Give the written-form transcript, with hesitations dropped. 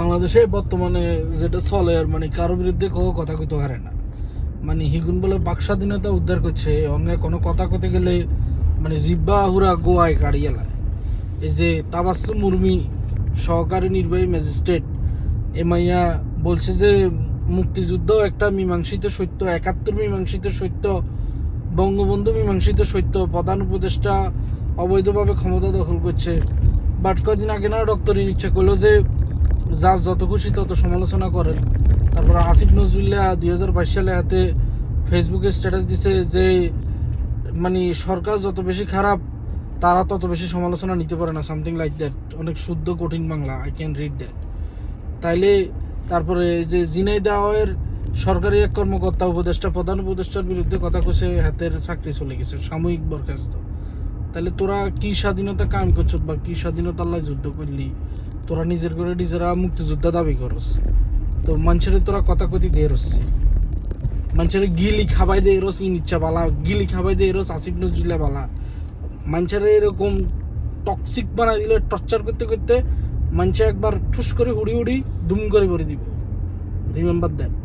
বাংলাদেশে বর্তমানে যেটা চলে আর মানে কারো বিরুদ্ধে কেউ কথা কইতে পারে না, মানে হিগুন বলে বাক স্বাধীনতা উদ্ধার করছে, অন্য কোনো কথা কইতে গেলে মানে জিব্বা হুরা গোয়ায় গাড়ি এলায়। এই যে তাবাসসুম মুরমি সহকারী নির্বাহী ম্যাজিস্ট্রেট এমাইয়া বলছে যে মুক্তিযুদ্ধ একটা মীমাংসিত সত্য, ৭১ মীমাংসিত সত্য, বঙ্গবন্ধু মীমাংসিত সত্য, প্রধান উপদেষ্টা অবৈধভাবে ক্ষমতা দখল করছে। বাট কদিন আগে না ডক্টর ইচ্ছা করলো যে যার যত খুশি তত সমালোচনা করেন। তারপর আসিফ নজরুল্লাহ 2022 সালে হাতে ফেসবুকে স্ট্যাটাস দিছে যে মানে সরকার যত বেশি খারাপ তারা তত বেশি সমালোচনা নিতে পারে না, সামথিং লাইক দ্যাট। অনেক শুদ্ধ কঠিন Bangla, I can read that. তাইলে তারপরে যে ঝিনাইদহের সরকারি এক কর্মকর্তা উপদেষ্টা প্রধান উপদেষ্টার বিরুদ্ধে কথা কষে হাতের চাকরি চলে গেছে, সাময়িক বরখাস্ত। তাহলে তোরা কি স্বাধীনতা কায়েম করছ বা কি স্বাধীনতা আল্লাহ যুদ্ধ করলি? তোরা নিজের করে নিজেরা মুক্তিযোদ্ধা দাবি করস, তো মানুষের তোরা কথা কথি দিয়ে রসছি, মানুষের গিলি খাবাই দিয়ে রস ইচ্ছা বালা, গিলি খাবাই দিয়ে রস আসিফ নজরুল্লাহ বালা। মানুষের এরকম টক্সিক বানাই দিলে টর্চার করতে করতে মানুষে একবার ঠুস করে উড়ি দুম করে দিব। Remember that.